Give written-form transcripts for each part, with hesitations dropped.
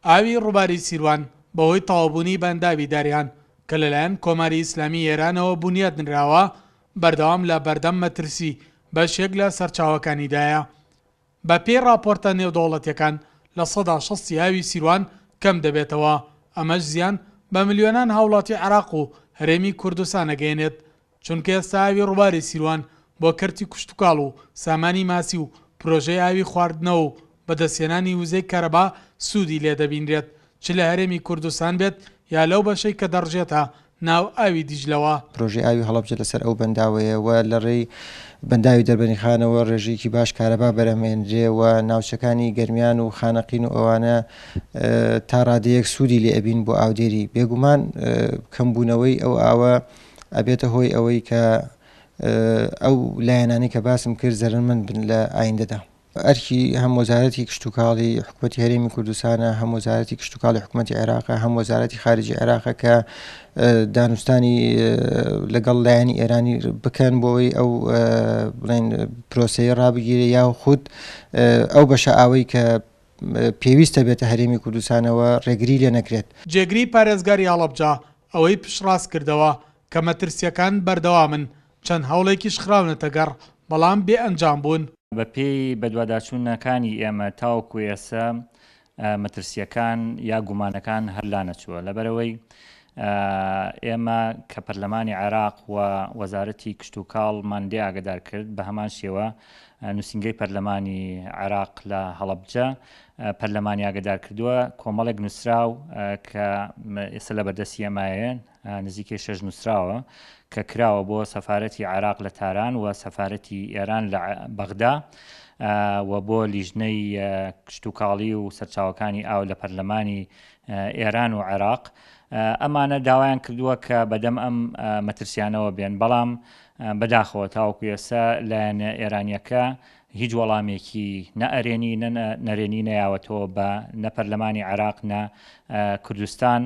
ئاوی ڕووباری سیروان بەهۆی تەواوبوونی بەنداوی داریان کە لەلایەن کۆماری ئیسلامی ئێرانەوە بنیاد نراوە بەردەوام لە بەردەم مەترسی بەشێک لە سەرچاوەکانیدایە. بە پێی راپۆرتە نێودەوڵەتیەکان لە 60 ئاوی سیروان کەم دەبێتەوە، ئەمەش زیان بە ملیۆنان هاوڵاتی عێراق و هەرێمی کوردستان ئەگەێنێت، چونکە ئێستا ئاوی ڕووباری سیروان بۆ کەرتی کوشتتوکاڵ و سامانی ماسی و پرۆژەی ئاوی خواردنەوە و بەدەستێنانی وزەی کەرەبا سوودی لێ دەبینرێت، چ لە هەرێمی کوردستان بێت یا لەو بەشەی کە دەڕژێتە ناو ئاوی دیجلەوە. پرۆژەی ئاوی هەڵەبجە لەسەر ئەو بەنداوەیە و لە ڕێی بەنداوی دەربەنی خانەوە ڕێژەیەکی باش کارەبا بەرەمێنرێ و ناوچەکانی گەرمیان و خانەقین و ئەوانە تا ڕادەیەک سوودی لێ ئەبین بۆ ئاودێری. بێگومان کەمبوونەوەی ئەو ئاوە ئەبێتە هۆی ئەوەی کە ئەو لایەنانی کە باسم کرد زەرمەند بن لە ئایندەدا. ئەرکی هەم وەزارەتی کشتتوکاڵی حکوومەتی هەرێمی کوردستانە، هەم وەزارەتی کشتتوکاڵی حکوومەتی عێراقە، هەم وەزارەتی خارجی عێراقە کە دانوستانی لەگەڵ لایەنی ئێرانی بکەن بۆەوەی ئەو بڵێن پرۆسەیە ڕابگیرێ یا خود ئەو بەشە ئاوەی کە پێویستە بێتە هەرێمی کوردستانەوە ڕێگری لێ نەکرێت. جێگری پارێزگاری هەڵەبجە ئەوەی پشتڕاست کردەوە کە مەترسیەکان بەردەوامن، چەند هەوڵێکیش خراونەتە گەڕ بەڵام بێ ئەنجام بوون. بە پێی بەدواداچوونەکانی ئێمە تاوەکو ئێستا مەترسیەکان یا گومانەکان هەرلا نەچووە، لەبەرەوەی ئێمە کە پەرلەمانی عێراق و وەزارەتی کشتتوکاڵمان لێ ئاگدار کرد بە هەمان شێوە نووسنگەی پەرلەمانی عێراق لە هەڵەبجە پەرلەمانی ئاگدار کردووە کۆمەڵێک نووسراو کە ئێستا لە بەردەستی ئێمایە نزیکەی 6 نووسراوە کە کراوە بۆ سەفارەتی عێراق لە تاران و سەفارەتی ئێران لە بەغدا و بۆ لیژنەی کشتتوکاڵی و سەرچاوەکانی ئاو لە پەرلەمانی ئێران و عێراق. ئەمانە داوایان کردووە کە بەدەم ئەم مەترسیانەوە بێن، بەڵام بەداخەوە تاوەکو ئێستا لایەن ئێرانیەکە هیچ وەڵامێکی نەئەرێنی نەرێنی نەیاوەتەوە بە نە پەرلەمانی عێراق نە کوردستان.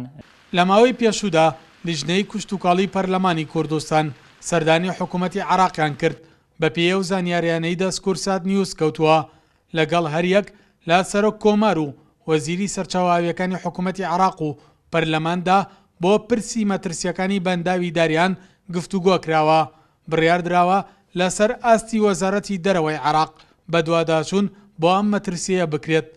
لە ماوەی پێشوودا لیژنەی کشتتوکاڵی پەرلەمانی کوردستان سەردانی حکوومەتی عێراقیان کرد بە پێی ئەو زانیاریانەی دەستکورسات نیوز کەوتووە لەگەڵ هەریەک لە سەرۆک کۆمار و وەزیری سەرچاوەئاویەکانی حکوومەتی عێراق و پەرلەماندا بۆ پرسی مەترسیەکانی بەنداوی داریان گفتوگۆ کراوە. بڕیار دراوە لەسەر ئاستی وەزارەتی دەرەوەی عێراق بە دوواداچوون بۆ ئەم مەترسیە بکرێت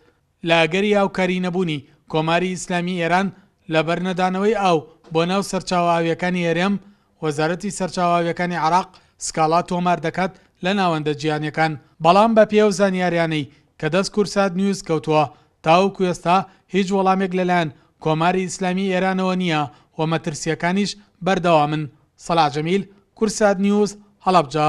لە ئەگەری ئاوکاری نەبوونی کۆماری ئیسلامی ئێران لە بەرنەدانەوەی ئاو بۆ ناو سەرچاوەئاویەکانی هەرێم. وەزارەتی سەرچاوەئاویەکانی عێراق سکاڵا تۆمار دەکات لە ناوەندە جیهانیەکان، بەڵام بە پێی ئەو زانیاریانەی کە دەستکورسات نیوز کەوتووە تاوەکو ئێستا هیچ وەڵامێک لەلایەن کۆماری ئیسلامی ئێرانەوە نییە و مەترسیەکانیش بەردەوامن. سەلاح جەمیل، کورسات نیوز، هەڵەبجە.